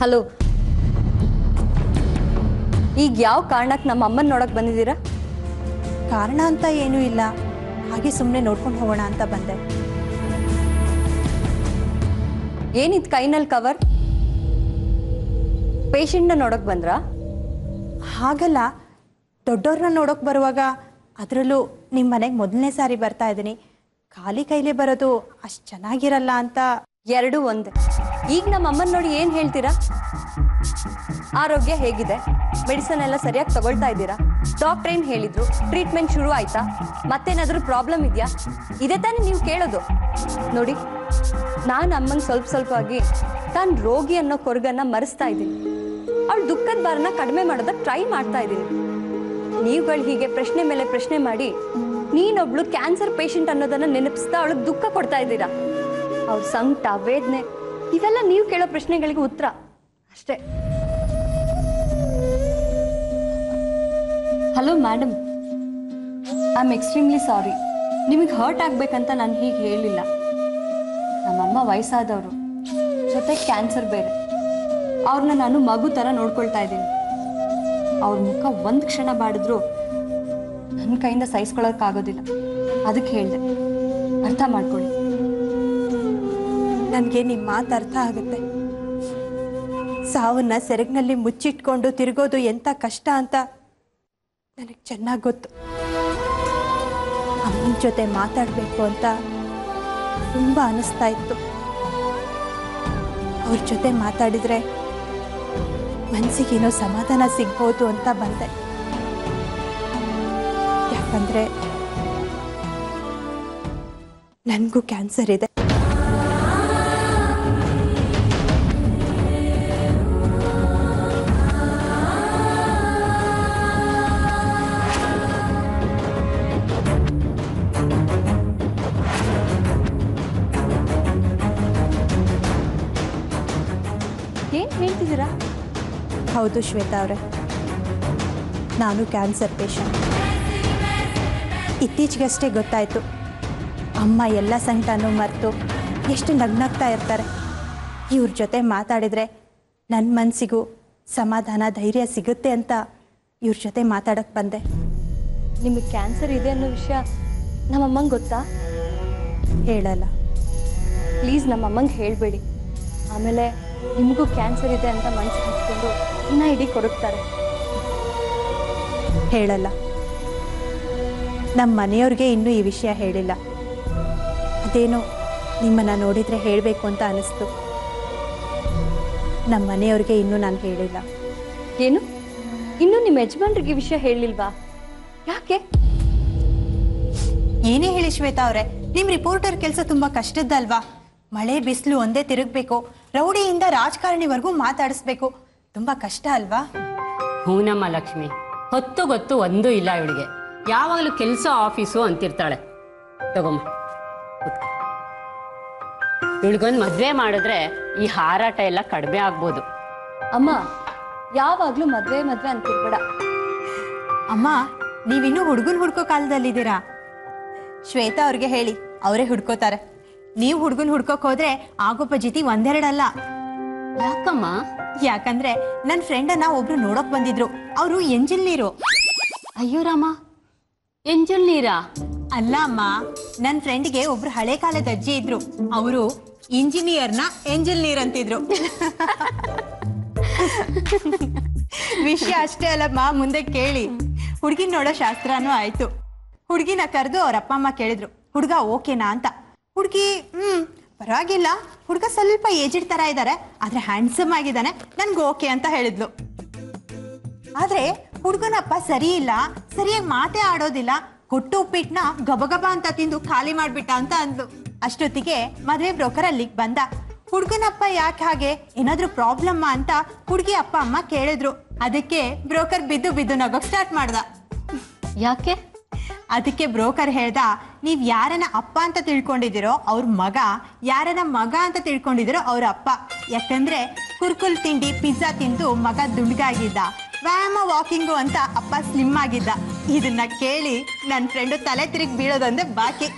Hello, ಈಗ ಯಾವ ಕಾರಣಕ್ಕೆ ನಮ್ಮ ಅಮ್ಮನ ನೋಡಕ್ ಬಂದಿದ್ದೀರಾ? ಕಾರಣ ಅಂತ ಏನೂ ಇಲ್ಲ, ಹಾಗೆ ಸುಮ್ಮನೆ ನೋಡ್ಕೊಂಡು ಹೋಗೋಣ ಅಂತ ಬಂದೆ. ಏನಿದ್ ಕೈನಲ್ಲಿ ಕವರ್? ಪೇಷಂಟ್ನ ನೋಡಕ್ ಬಂದ್ರಾ? ಹಾಗಲ್ಲ, ದೊಡ್ಡವ್ರನ್ನ ನೋಡೋಕೆ ಬರುವಾಗ, ಅದರಲ್ಲೂ ನಿಮ್ಮ ಮನೆಗೆ ಮೊದಲನೇ ಸಾರಿ ಬರ್ತಾ ಇದ್ದೀನಿ, ಖಾಲಿ ಕೈಲೇ ಬರೋದು ಅಷ್ಟು ಚೆನ್ನಾಗಿರಲ್ಲ ಅಂತ. ಎರಡೂ ಒಂದೇ. ಈಗ ನಮ್ಮ ಅಮ್ಮನ ನೋಡಿ ಏನು ಹೇಳ್ತೀರಾ? ಆರೋಗ್ಯ ಹೇಗಿದೆ? ಮೆಡಿಸನ್ ಎಲ್ಲ ಸರಿಯಾಗಿ ತಗೊಳ್ತಾ ಇದ್ದೀರಾ? ಡಾಕ್ಟ್ರ್ ಏನು ಹೇಳಿದ್ರು? ಟ್ರೀಟ್ಮೆಂಟ್ ಶುರು ಆಯ್ತಾ? ಮತ್ತೇನಾದರೂ ಪ್ರಾಬ್ಲಮ್ ಇದೆಯಾ? ಇದೇ ತಾನೇ ನೀವು ಕೇಳೋದು. ನೋಡಿ, ನಾನು ಅಮ್ಮಂಗೆ ಸ್ವಲ್ಪವಾಗಿ ತಾನು ರೋಗಿ ಅನ್ನೋ ಕೊರಗನ್ನ ಮರೆಸ್ತಾ ಇದ್ದೀನಿ. ಅವಳು ದುಃಖದ ಭಾರನ ಕಡಿಮೆ ಮಾಡೋದಕ್ಕೆ ಟ್ರೈ ಮಾಡ್ತಾ ಇದ್ದೀನಿ. ನೀವುಗಳು ಹೀಗೆ ಪ್ರಶ್ನೆ ಮೇಲೆ ಪ್ರಶ್ನೆ ಮಾಡಿ ನೀನೊಬ್ಳು ಕ್ಯಾನ್ಸರ್ ಪೇಷಂಟ್ ಅನ್ನೋದನ್ನ ನೆನಪಿಸ್ತಾ ಅವಳಿಗೆ ದುಃಖ ಕೊಡ್ತಾ ಇದ್ದೀರಾ. ಅವ್ರ ಸಂಕಟ, ವೇದನೆ ಇವೆಲ್ಲ ನೀವು ಕೇಳೋ ಪ್ರಶ್ನೆಗಳಿಗೆ ಉತ್ತರ ಅಷ್ಟೇ. Hello madam, I am extremely sorry. ನಿಮಗೆ ಹರ್ಟ್ ಆಗ್ಬೇಕಂತ ನಾನು ಹೀಗೆ ಹೇಳಿಲ್ಲ. ನಮ್ಮಮ್ಮ ವಯಸ್ಸಾದವರು, ಜೊತೆಗೆ ಕ್ಯಾನ್ಸರ್ ಬೇರೆ. ಅವ್ರನ್ನ ನಾನು ಮಗು ಥರ ನೋಡ್ಕೊಳ್ತಾ ಇದ್ದೀನಿ. ಅವ್ರ ಮುಖ ಒಂದು ಕ್ಷಣ ಬಾಡಿದ್ರು ನನ್ನ ಕೈಯಿಂದ ಸಹಿಸ್ಕೊಳ್ಳೋಕ್ಕಾಗೋದಿಲ್ಲ. ಅದಕ್ಕೆ ಹೇಳಿದೆ, ಅರ್ಥ ಮಾಡ್ಕೊಳ್ಳಿ. ನನಗೆ ನಿಮ್ಮ ಮಾತು ಅರ್ಥ ಆಗುತ್ತೆ. ಸಾವನ್ನ ಸೆರಗಿನಲ್ಲಿ ಮುಚ್ಚಿಟ್ಕೊಂಡು ತಿರುಗೋದು ಎಂಥ ಕಷ್ಟ ಅಂತ ನನಗೆ ಚೆನ್ನಾಗಿ ಗೊತ್ತು. ಅಮ್ಮನ ಜೊತೆ ಮಾತಾಡಬೇಕು ಅಂತ ತುಂಬ ಅನಿಸ್ತಾ ಇತ್ತು. ಅವ್ರ ಜೊತೆ ಮಾತಾಡಿದರೆ ಮನಸ್ಸಿಗೇನೋ ಸಮಾಧಾನ ಸಿಗ್ಬೋದು ಅಂತ ಬಂದೆ. ಯಾಕಂದರೆ ನನಗೂ ಕ್ಯಾನ್ಸರ್ ಇದೆ. ಏನು ಹೇಳ್ತಿದ್ದೀರಾ? ಹೌದು ಶ್ವೇತಾ ಅವರೇ, ನಾನು ಕ್ಯಾನ್ಸರ್ ಪೇಷಂಟ್. ಇತ್ತೀಚೆಗಷ್ಟೇ ಗೊತ್ತಾಯಿತು. ಅಮ್ಮ ಎಲ್ಲ ಸಂಕಟನೂ ಮರೆತು ಎಷ್ಟು ನಗ್ನಗ್ತಾ ಇರ್ತಾರೆ. ಇವ್ರ ಜೊತೆ ಮಾತಾಡಿದರೆ ನನ್ನ ಮನಸ್ಸಿಗೂ ಸಮಾಧಾನ, ಧೈರ್ಯ ಸಿಗುತ್ತೆ ಅಂತ ಇವ್ರ ಜೊತೆ ಮಾತಾಡೋಕ್ಕೆ ಬಂದೆ. ನಿಮಗೆ ಕ್ಯಾನ್ಸರ್ ಇದೆ ಅನ್ನೋ ವಿಷಯ ನಮ್ಮಮ್ಮಂಗೆ ಗೊತ್ತಾ? ಹೇಳಲ್ಲ. ಪ್ಲೀಸ್ ನಮ್ಮಮ್ಮಂಗೆ ಹೇಳಬೇಡಿ. ಆಮೇಲೆ ನಿಮಗೂ ಕ್ಯಾನ್ಸರ್ ಇದೆ ಅಂತ ಮನಸ್ಸಿಗೆ ಹಚ್ಕೊಂಡು ಇನ್ನೂ ಇಡೀ ಕೊರಗ್ತಾರೆ. ಹೇಳಲ್ಲ. ನಮ್ಮ ಮನೆಯವ್ರಿಗೆ ಇನ್ನೂ ಈ ವಿಷಯ ಹೇಳಿಲ್ಲ. ಅದೇನೋ ನಿಮ್ಮನ್ನು ನೋಡಿದರೆ ಹೇಳಬೇಕು ಅಂತ ಅನ್ನಿಸ್ತು. ನಮ್ಮ ಮನೆಯವ್ರಿಗೆ ಇನ್ನೂ ನಾನು ಹೇಳಿಲ್ಲ. ಏನು, ಇನ್ನೂ ನಿಮ್ಮ ಯಜಮಾನ್ರಿಗೆ ವಿಷಯ ಹೇಳಿಲ್ವಾ? ಯಾಕೆ? ಏನೇ ಹೇಳಿ ಶ್ವೇತಾ ಅವರೇ, ನಿಮ್ಮ ರಿಪೋರ್ಟರ್ ಕೆಲಸ ತುಂಬ ಕಷ್ಟದ್ದಲ್ವಾ? ಮಳೆ ಬಿಸಿಲು ಒಂದೇ ತಿರುಗಬೇಕು, ರೌಡಿಯಿಂದ ರಾಜಕಾರಣಿವರೆಗೂ ಮಾತಾಡಿಸ್ಬೇಕು, ತುಂಬ ಕಷ್ಟ ಅಲ್ವಾ? ಹೂನಮ್ಮ ಲಕ್ಷ್ಮಿ, ಹೊತ್ತು ಗೊತ್ತು ಒಂದೂ ಇಲ್ಲ ಇವಳಿಗೆ. ಯಾವಾಗಲೂ ಕೆಲಸ ಆಫೀಸು ಅಂತಿರ್ತಾಳೆ. ತಗೊಮ್ಮ, ಇವಳಿಗೊಂದು ಮದುವೆ ಮಾಡಿದ್ರೆ ಈ ಹಾರಾಟ ಎಲ್ಲ ಕಡಿಮೆ ಆಗ್ಬೋದು. ಅಮ್ಮ, ಯಾವಾಗಲೂ ಮದುವೆ ಅಂತಿರ್ಬೇಡ. ಅಮ್ಮ, ನೀವಿನ್ನೂ ಹುಡುಗನ ಹುಡ್ಕೋ ಕಾಲದಲ್ಲಿದ್ದೀರಾ. ಶ್ವೇತಾ ಅವ್ರಿಗೆ ಹೇಳಿ, ಅವರೇ ಹುಡ್ಕೋತಾರೆ. ನೀವು ಹುಡುಗನ ಹುಡ್ಕೋಕ್ ಹೋದ್ರೆ ಆಗೋಪ ಜಿತಿ ಒಂದೆರಡಲ್ಲ. ಯಾಕಮ್ಮ? ಯಾಕಂದ್ರೆ ನನ್ನ ಫ್ರೆಂಡನ್ನ ಒಬ್ರು ನೋಡೋಕ್ ಬಂದಿದ್ರು. ಅವರು ಎಂಜಿನಿಯರು. ಅಯ್ಯೋ ರಾಮ, ಎಂಜಿನಿಯರಾ? ಅಲ್ಲ ಅಮ್ಮ, ನನ್ನ ಫ್ರೆಂಡ್ಗೆ ಒಬ್ರು ಹಳೆ ಕಾಲದ ಅಜ್ಜಿ ಇದ್ರು. ಅವರು ಇಂಜಿನಿಯರ್ನ ಎಂಜಿನಿಯರ್ ಅಂತಿದ್ರು. ವಿಷಯ ಅಷ್ಟೇ ಅಲ್ಲಮ್ಮ, ಮುಂದೆ ಕೇಳಿ. ಹುಡುಗಿನ ನೋಡೋ ಶಾಸ್ತ್ರನೂ ಆಯ್ತು. ಹುಡುಗಿನ ಕರೆದು ಅವ್ರ ಅಪ್ಪ ಅಮ್ಮ ಕೇಳಿದ್ರು, ಹುಡುಗ ಓಕೆನಾ ಅಂತ. ಹುಡುಗಿ ಪರವಾಗಿಲ್ಲ, ಹುಡುಗ ಸ್ವಲ್ಪ ಏಜಿಡ್ ತರ ಇದ್ದಾರೆ, ಆದ್ರೆ ಹ್ಯಾಂಡ್ಸಮ್ ಆಗಿದ್ದಾನೆ, ನನ್ಗೆ ಓಕೆ ಅಂತ ಹೇಳಿದ್ಲು. ಆದ್ರೆ ಹುಡುಗನಪ್ಪ ಸರಿ ಇಲ್ಲ, ಸರಿಯಾಗಿ ಮಾತೇ ಆಡೋದಿಲ್ಲ, ಕೊಟ್ಟು ಉಪ್ಪಿಟ್ನ ಗಬಗಬ ಅಂತ ತಿಂದು ಖಾಲಿ ಮಾಡ್ಬಿಟ್ಟ ಅಂತ ಅಂದ್ಲು. ಅಷ್ಟೊತ್ತಿಗೆ ಮದುವೆ ಬ್ರೋಕರ್ ಅಲ್ಲಿಗೆ ಬಂದ. ಹುಡುಗನಪ್ಪ ಯಾಕೆ ಹಾಗೆ, ಏನಾದ್ರೂ ಪ್ರಾಬ್ಲಮ್ ಅಂತ ಹುಡುಗಿ ಅಪ್ಪ ಅಮ್ಮ ಕೇಳಿದ್ರು. ಅದಕ್ಕೆ ಬ್ರೋಕರ್ ಬಿದ್ದು ನಗೋಕ್ ಸ್ಟಾರ್ಟ್ ಮಾಡ್ದ. ಯಾಕೆ? ಅದಕ್ಕೆ ಬ್ರೋಕರ್ ಹೇಳ್ದ, ನೀವ್ ಯಾರನ್ನ ಅಪ್ಪ ಅಂತ ತಿಳ್ಕೊಂಡಿದ್ದೀರೋ ಅವ್ರ ಮಗ, ಯಾರನ್ನ ಮಗ ಅಂತ ತಿಳ್ಕೊಂಡಿದ್ದೀರೋ ಅವ್ರ ಅಪ್ಪ. ಯಾಕಂದ್ರೆ ಕುರ್ಕುಲ್ ತಿಂಡಿ ಪಿಜ್ಜಾ ತಿಂದು ಮಗ ದುಂಡ್ಗಾಗಿದ್ದ, ವ್ಯಾಯಾಮ ವಾಕಿಂಗು ಅಂತ ಅಪ್ಪ ಸ್ಲಿಮ್ ಆಗಿದ್ದ. ಇದನ್ನ ಕೇಳಿ ನನ್ನ ಫ್ರೆಂಡು ತಲೆ ತಿರುಗಿ ಬೀಳೋದೊಂದೇ ಬಾಕಿ.